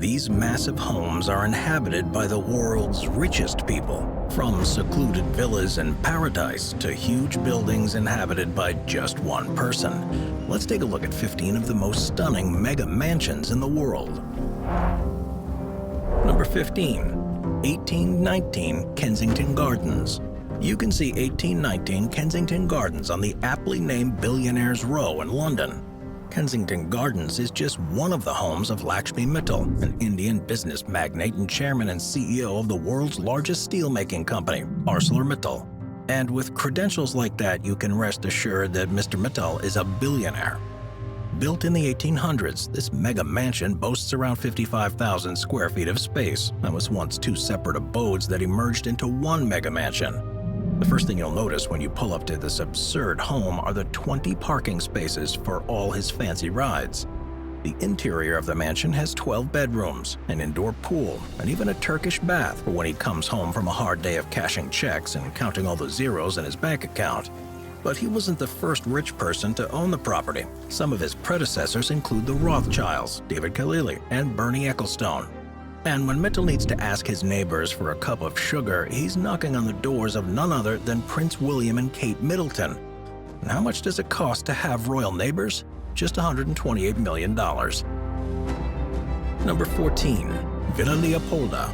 These massive homes are inhabited by the world's richest people, from secluded villas in paradise to huge buildings inhabited by just one person. Let's take a look at 15 of the most stunning mega mansions in the world. Number 15. 1819 Kensington Gardens. You can see 1819 Kensington Gardens on the aptly named Billionaires Row in London. Kensington Gardens is just one of the homes of Lakshmi Mittal, an Indian business magnate and chairman and CEO of the world's largest steelmaking company, ArcelorMittal. And with credentials like that, you can rest assured that Mr. Mittal is a billionaire. Built in the 1800s, this mega mansion boasts around 55,000 square feet of space and was once two separate abodes that emerged into one mega mansion. The first thing you'll notice when you pull up to this absurd home are the 20 parking spaces for all his fancy rides. The interior of the mansion has 12 bedrooms, an indoor pool, and even a Turkish bath for when he comes home from a hard day of cashing checks and counting all the zeros in his bank account. But he wasn't the first rich person to own the property. Some of his predecessors include the Rothschilds, David Khalili, and Bernie Ecclestone. And when Mittal needs to ask his neighbors for a cup of sugar, he's knocking on the doors of none other than Prince William and Kate Middleton. And how much does it cost to have royal neighbors? Just $128 million. Number 14. Villa Leopolda.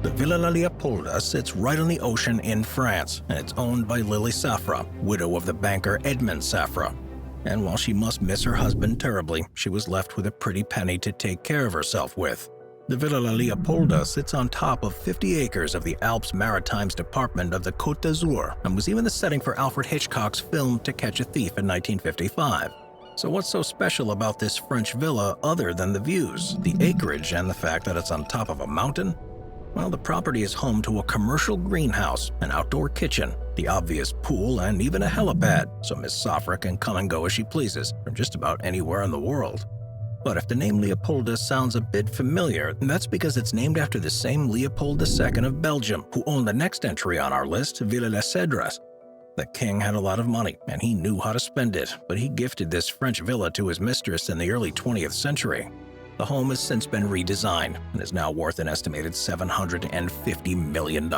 The Villa La Leopolda sits right on the ocean in France, and it's owned by Lily Safra, widow of the banker Edmond Safra. And while she must miss her husband terribly, she was left with a pretty penny to take care of herself with. The Villa La Leopolda sits on top of 50 acres of the Alpes Maritimes department of the Côte d'Azur and was even the setting for Alfred Hitchcock's film To Catch a Thief in 1955. So what's so special about this French villa other than the views, the acreage, and the fact that it's on top of a mountain? Well, the property is home to a commercial greenhouse, an outdoor kitchen, the obvious pool, and even a helipad, so Miss Safra can come and go as she pleases from just about anywhere in the world. But if the name Leopolda sounds a bit familiar, that's because it's named after the same Leopold II of Belgium, who owned the next entry on our list, Villa Les Cedres. The king had a lot of money, and he knew how to spend it, but he gifted this French villa to his mistress in the early 20th century. The home has since been redesigned and is now worth an estimated $750 million.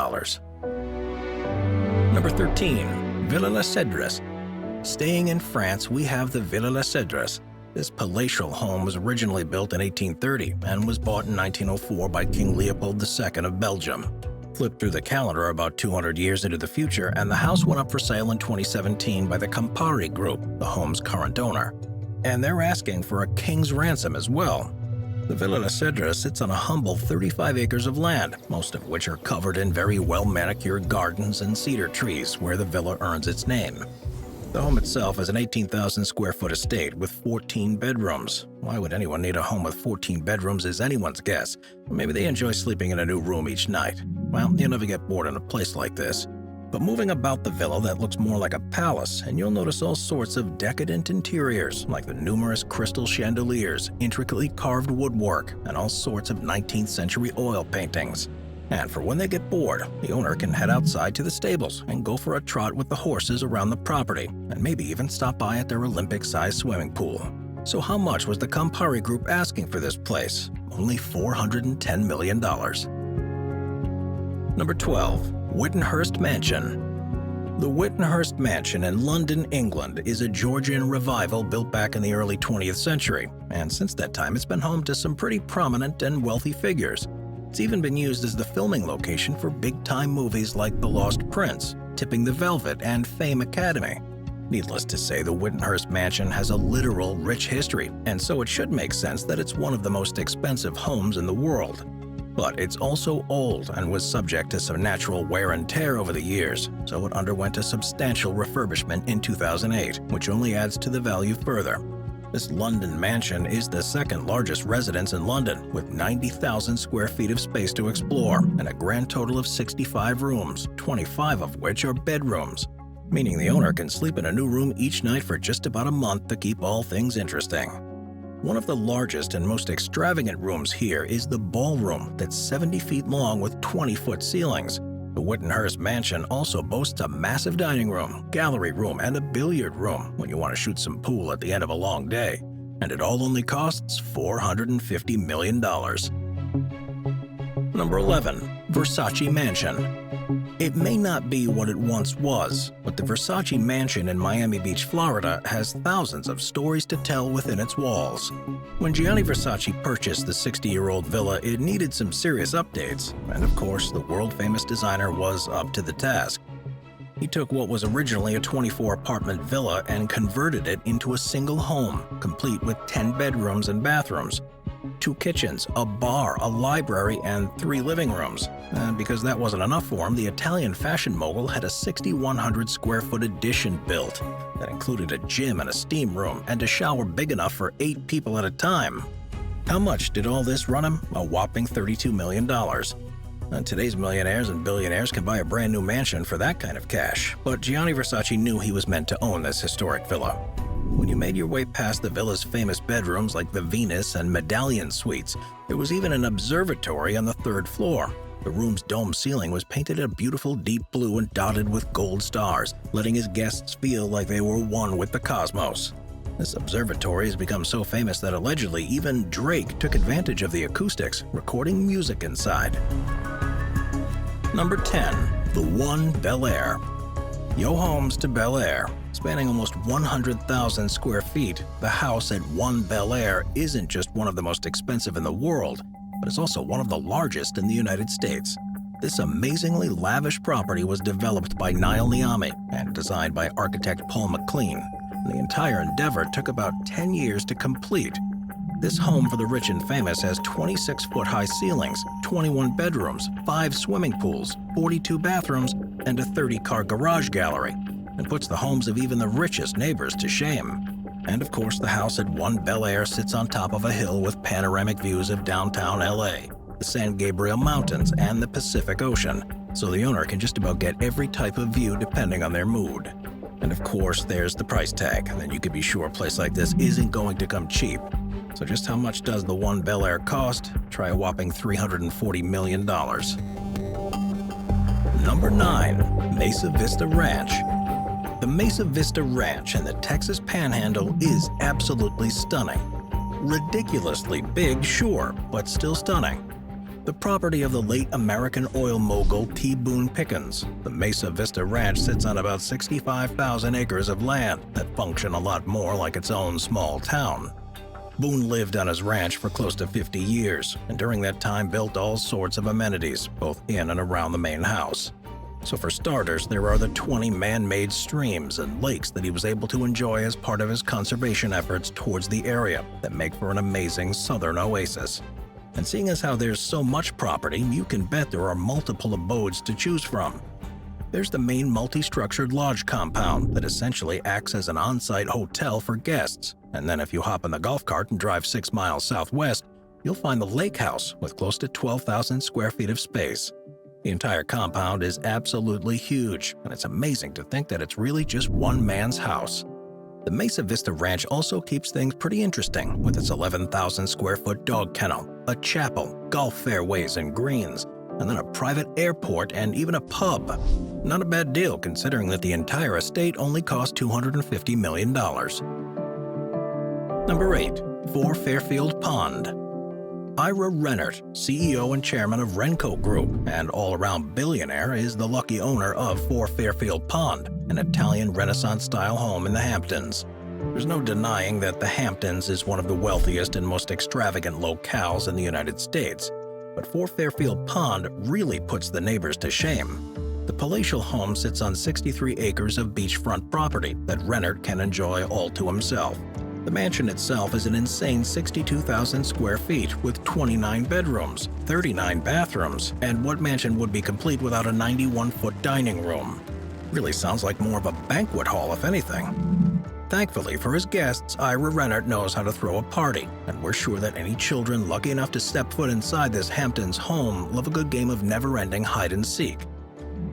Number 13. Villa Les Cedres. Staying in France, we have the Villa Les Cedres. This palatial home was originally built in 1830 and was bought in 1904 by King Leopold II of Belgium. Flip through the calendar about 200 years into the future, and the house went up for sale in 2017 by the Campari Group, the home's current owner. And they're asking for a king's ransom as well. The Villa Les Cedres sits on a humble 35 acres of land, most of which are covered in very well-manicured gardens and cedar trees where the villa earns its name. The home itself is an 18,000 square foot estate with 14 bedrooms. Why would anyone need a home with 14 bedrooms is anyone's guess. Maybe they enjoy sleeping in a new room each night. Well, you'll never get bored in a place like this. But moving about the villa, that looks more like a palace, and you'll notice all sorts of decadent interiors, like the numerous crystal chandeliers, intricately carved woodwork, and all sorts of 19th century oil paintings. And for when they get bored, the owner can head outside to the stables and go for a trot with the horses around the property, and maybe even stop by at their Olympic-sized swimming pool. So how much was the Campari Group asking for this place? Only $410 million. Number 12. Witanhurst Mansion. The Witanhurst Mansion in London, England is a Georgian revival built back in the early 20th century, and since that time it's been home to some pretty prominent and wealthy figures. It's even been used as the filming location for big-time movies like The Lost Prince, Tipping the Velvet, and Fame Academy. Needless to say, the Witanhurst Mansion has a literal rich history, and so it should make sense that it's one of the most expensive homes in the world. But it's also old and was subject to some natural wear and tear over the years, so it underwent a substantial refurbishment in 2008, which only adds to the value further. This London mansion is the second largest residence in London, with 90,000 square feet of space to explore and a grand total of 65 rooms, 25 of which are bedrooms, meaning the owner can sleep in a new room each night for just about a month to keep all things interesting. One of the largest and most extravagant rooms here is the ballroom that's 70 feet long with 20-foot ceilings. The Witanhurst Mansion also boasts a massive dining room, gallery room, and a billiard room when you want to shoot some pool at the end of a long day. And it all only costs $450 million. Number 11. Versace Mansion. It may not be what it once was, but the Versace Mansion in Miami Beach, Florida has thousands of stories to tell within its walls. When Gianni Versace purchased the 60-year-old villa, it needed some serious updates, and of course, the world-famous designer was up to the task. He took what was originally a 24-apartment villa and converted it into a single home, complete with 10 bedrooms and bathrooms, 2 kitchens, a bar, a library, and 3 living rooms. And because that wasn't enough for him, the Italian fashion mogul had a 6,100 square foot addition built that included a gym and a steam room and a shower big enough for 8 people at a time. How much did all this run him? A whopping $32 million. Today's millionaires and billionaires can buy a brand new mansion for that kind of cash, but Gianni Versace knew he was meant to own this historic villa. When you made your way past the villa's famous bedrooms like the Venus and Medallion suites, there was even an observatory on the 3rd floor. The room's dome ceiling was painted a beautiful deep blue and dotted with gold stars, letting his guests feel like they were one with the cosmos. This observatory has become so famous that allegedly even Drake took advantage of the acoustics, recording music inside. Number 10. The One Bel Air. Yo homes to Bel Air. Spanning almost 100,000 square feet, the house at One Bel Air isn't just one of the most expensive in the world, but it's also one of the largest in the United States. This amazingly lavish property was developed by Niall Niami and designed by architect Paul McLean. The entire endeavor took about 10 years to complete. This home for the rich and famous has 26-foot-high ceilings, 21 bedrooms, 5 swimming pools, 42 bathrooms, and a 30-car garage gallery, and puts the homes of even the richest neighbors to shame. And of course, the house at One Bel Air sits on top of a hill with panoramic views of downtown LA, the San Gabriel Mountains, and the Pacific Ocean, so the owner can just about get every type of view depending on their mood. And of course, there's the price tag, and then you can be sure a place like this isn't going to come cheap. So just how much does the One Bel Air cost? Try a whopping $340 million. Number 9. Mesa Vista Ranch. The Mesa Vista Ranch in the Texas Panhandle is absolutely stunning. Ridiculously big, sure, but still stunning. The property of the late American oil mogul T. Boone Pickens, the Mesa Vista Ranch sits on about 65,000 acres of land that function a lot more like its own small town. Boone lived on his ranch for close to 50 years, and during that time built all sorts of amenities, both in and around the main house. So for starters, there are the 20 man-made streams and lakes that he was able to enjoy as part of his conservation efforts towards the area that make for an amazing southern oasis. And seeing as how there's so much property, you can bet there are multiple abodes to choose from. There's the main multi-structured lodge compound that essentially acts as an on-site hotel for guests. And then if you hop in the golf cart and drive 6 miles southwest, you'll find the lake house with close to 12,000 square feet of space. The entire compound is absolutely huge, and it's amazing to think that it's really just one man's house. The Mesa Vista Ranch also keeps things pretty interesting with its 11,000 square foot dog kennel, a chapel, golf fairways and greens, and then a private airport and even a pub. Not a bad deal considering that the entire estate only cost $250 million. Number 8. 4 Fairfield Pond. Ira Rennert, CEO and chairman of Renco Group and all-around billionaire, is the lucky owner of 4 Fairfield Pond, an Italian Renaissance-style home in the Hamptons. There's no denying that the Hamptons is one of the wealthiest and most extravagant locales in the United States, but 4 Fairfield Pond really puts the neighbors to shame. The palatial home sits on 63 acres of beachfront property that Rennert can enjoy all to himself. The mansion itself is an insane 62,000 square feet with 29 bedrooms, 39 bathrooms, and what mansion would be complete without a 91-foot dining room? Really sounds like more of a banquet hall, if anything. Thankfully for his guests, Ira Rennert knows how to throw a party, and we're sure that any children lucky enough to step foot inside this Hamptons home love a good game of never-ending hide-and-seek.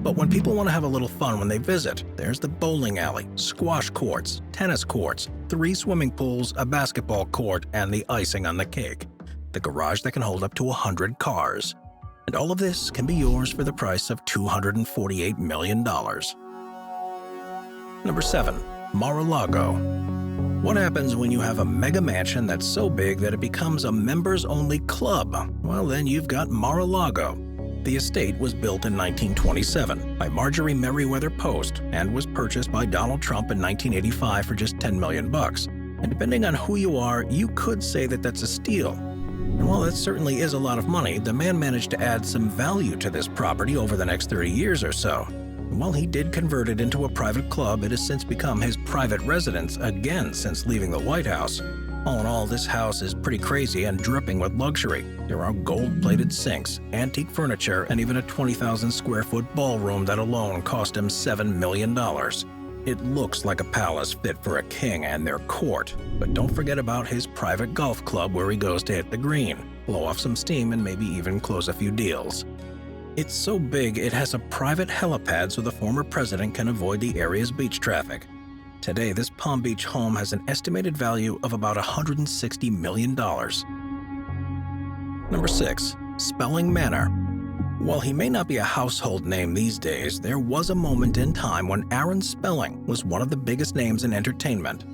But when people want to have a little fun when they visit, there's the bowling alley, squash courts, tennis courts, 3 swimming pools, a basketball court, and the icing on the cake, the garage that can hold up to 100 cars. And all of this can be yours for the price of $248 million. Number 7. Mar-a-Lago. What happens when you have a mega mansion that's so big that it becomes a members-only club? Well, then you've got Mar-a-Lago. The estate was built in 1927 by Marjorie Merriweather Post and was purchased by Donald Trump in 1985 for just $10 million. And depending on who you are, you could say that that's a steal. And while that certainly is a lot of money, the man managed to add some value to this property over the next 30 years or so. And while he did convert it into a private club, it has since become his private residence again since leaving the White House. All in all, this house is pretty crazy and dripping with luxury. There are gold-plated sinks, antique furniture, and even a 20,000 square foot ballroom that alone cost him $7 million. It looks like a palace fit for a king and their court, but don't forget about his private golf club where he goes to hit the green, blow off some steam, and maybe even close a few deals. It's so big it has a private helipad so the former president can avoid the area's beach traffic. Today, this Palm Beach home has an estimated value of about $160 million. Number 6. Spelling Manor. While he may not be a household name these days, there was a moment in time when Aaron Spelling was one of the biggest names in entertainment.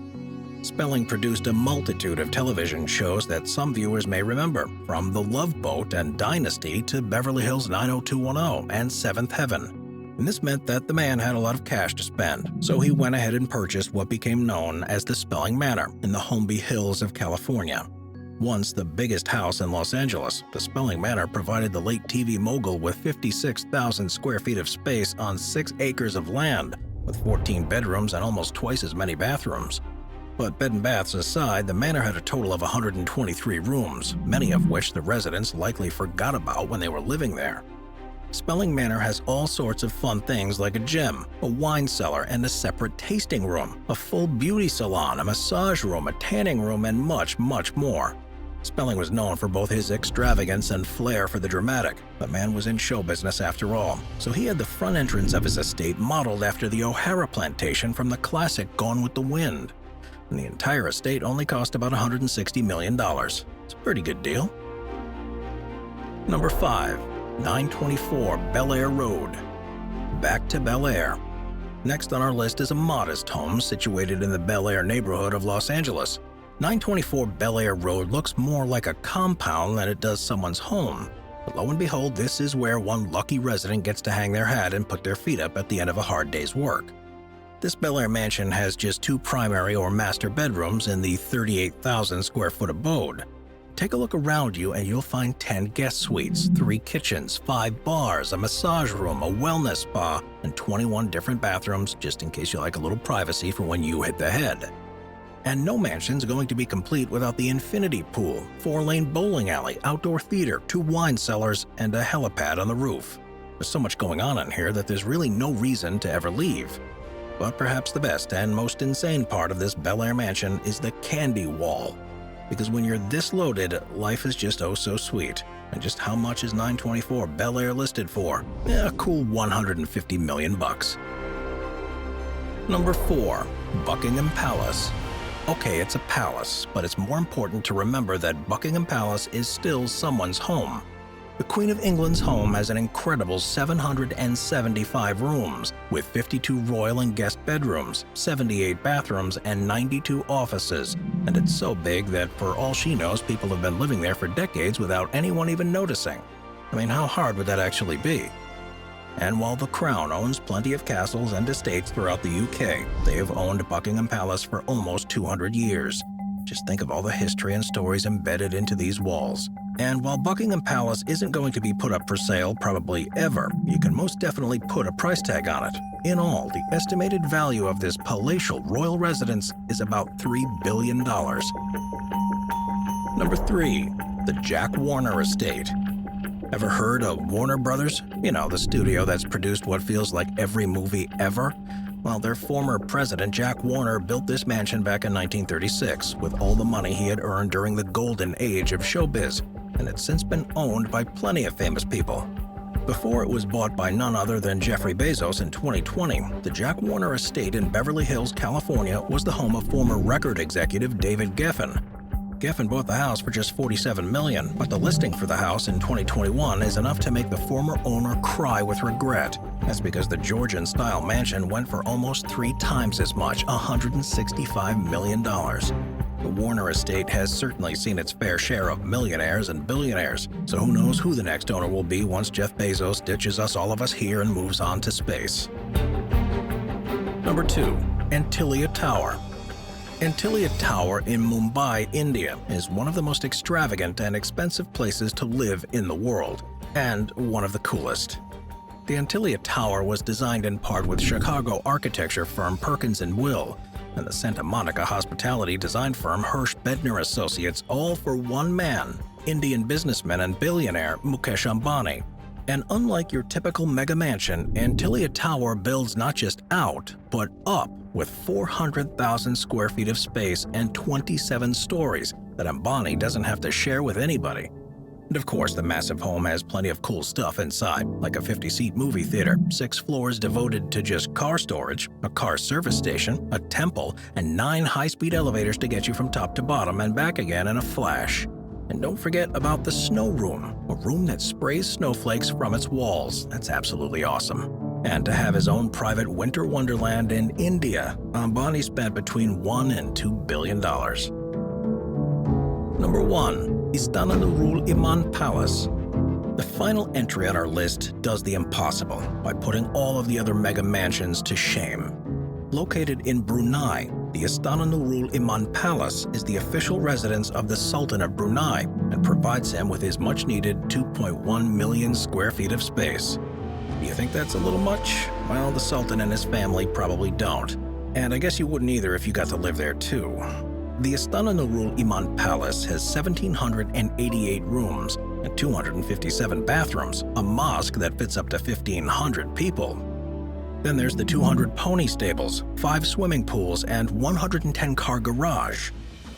Spelling produced a multitude of television shows that some viewers may remember, from The Love Boat and Dynasty to Beverly Hills 90210 and Seventh Heaven. And this meant that the man had a lot of cash to spend, so he went ahead and purchased what became known as the Spelling Manor in the Holmby Hills of California. Once the biggest house in Los Angeles, the Spelling Manor provided the late TV mogul with 56,000 square feet of space on 6 acres of land, with 14 bedrooms and almost twice as many bathrooms. But bed and baths aside, the manor had a total of 123 rooms, many of which the residents likely forgot about when they were living there. Spelling Manor has all sorts of fun things like a gym, a wine cellar, and a separate tasting room, a full beauty salon, a massage room, a tanning room, and much, much more. Spelling was known for both his extravagance and flair for the dramatic. The man was in show business after all, so he had the front entrance of his estate modeled after the O'Hara plantation from the classic Gone with the Wind. And the entire estate only cost about $160 million. It's a pretty good deal. Number 5. 924 Bel Air Road. Back to Bel Air. Next on our list is a modest home situated in the Bel Air neighborhood of Los Angeles. 924 Bel Air Road looks more like a compound than it does someone's home. But lo and behold, this is where one lucky resident gets to hang their hat and put their feet up at the end of a hard day's work. This Bel Air mansion has just 2 primary or master bedrooms in the 38,000 square foot abode. Take a look around you and you'll find 10 guest suites, 3 kitchens, 5 bars, a massage room, a wellness spa, and 21 different bathrooms just in case you like a little privacy for when you hit the head. And no mansion's going to be complete without the infinity pool, 4-lane bowling alley, outdoor theater, 2 wine cellars, and a helipad on the roof. There's so much going on in here that there's really no reason to ever leave. But perhaps the best and most insane part of this Bel Air mansion is the candy wall. Because when you're this loaded, life is just oh so sweet. And just how much is 924 Bel Air listed for? A cool $150 million. Number 4. Buckingham Palace. Okay, it's a palace, but it's more important to remember that Buckingham Palace is still someone's home. The Queen of England's home has an incredible 775 rooms, with 52 royal and guest bedrooms, 78 bathrooms, and 92 offices. And it's so big that, for all she knows, people have been living there for decades without anyone even noticing. I mean, how hard would that actually be? And while the Crown owns plenty of castles and estates throughout the UK, they have owned Buckingham Palace for almost 200 years. Just think of all the history and stories embedded into these walls. And while Buckingham Palace isn't going to be put up for sale probably ever, you can most definitely put a price tag on it. In all, the estimated value of this palatial royal residence is about $3 billion. Number 3. The Jack Warner Estate. Ever heard of Warner Brothers? You know, the studio that's produced what feels like every movie ever? Well, their former president, Jack Warner, built this mansion back in 1936 with all the money he had earned during the golden age of showbiz, and it's since been owned by plenty of famous people. Before it was bought by none other than Jeffrey Bezos in 2020, the Jack Warner Estate in Beverly Hills, California was the home of former record executive David Geffen. Geffen bought the house for just $47 million, but the listing for the house in 2021 is enough to make the former owner cry with regret. That's because the Georgian-style mansion went for almost 3 times as much, $165 million. The Warner estate has certainly seen its fair share of millionaires and billionaires, so who knows who the next owner will be once Jeff Bezos ditches all of us here and moves on to space. Number 2. Antilia Tower. Antilia Tower in Mumbai, India is one of the most extravagant and expensive places to live in the world, and one of the coolest. The Antilia Tower was designed in part with Chicago architecture firm Perkins & Will and the Santa Monica hospitality design firm Hirsch Bedner Associates, all for one man, Indian businessman and billionaire Mukesh Ambani. And unlike your typical mega mansion, Antilia Tower builds not just out, but up with 400,000 square feet of space and 27 stories that Ambani doesn't have to share with anybody. And of course, the massive home has plenty of cool stuff inside, like a 50-seat movie theater, 6 floors devoted to just car storage, a car service station, a temple, and 9 high-speed elevators to get you from top to bottom and back again in a flash. And don't forget about the snow room, a room that sprays snowflakes from its walls. That's absolutely awesome. And to have his own private winter wonderland in India, Ambani spent between $1 and $2 billion. Number 1. Istana Nurul Iman Palace. The final entry on our list does the impossible by putting all of the other mega mansions to shame. Located in Brunei, the Istana Nurul Iman Palace is the official residence of the Sultan of Brunei and provides him with his much-needed 2.1 million square feet of space. Do you think that's a little much? Well, the Sultan and his family probably don't. And I guess you wouldn't either if you got to live there too. The Istana Nurul Iman Palace has 1,788 rooms and 257 bathrooms, a mosque that fits up to 1,500 people. Then there's the 200 pony stables, 5 swimming pools, and 110-car garage.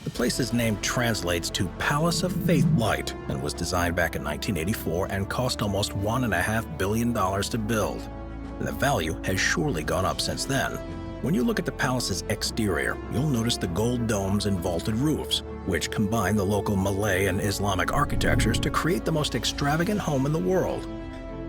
The place's name translates to Palace of Faith Light and was designed back in 1984 and cost almost $1.5 billion to build. And the value has surely gone up since then. When you look at the palace's exterior, you'll notice the gold domes and vaulted roofs, which combine the local Malay and Islamic architectures to create the most extravagant home in the world.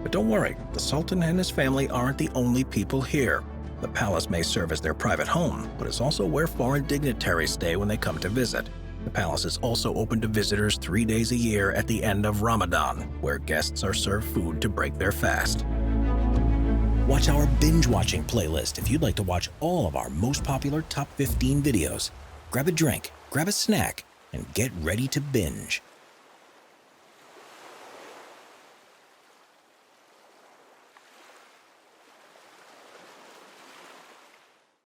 But don't worry, the Sultan and his family aren't the only people here. The palace may serve as their private home, but it's also where foreign dignitaries stay when they come to visit. The palace is also open to visitors 3 days a year at the end of Ramadan, where guests are served food to break their fast. Watch our binge-watching playlist if you'd like to watch all of our most popular top 15 videos. Grab a drink, grab a snack, and get ready to binge.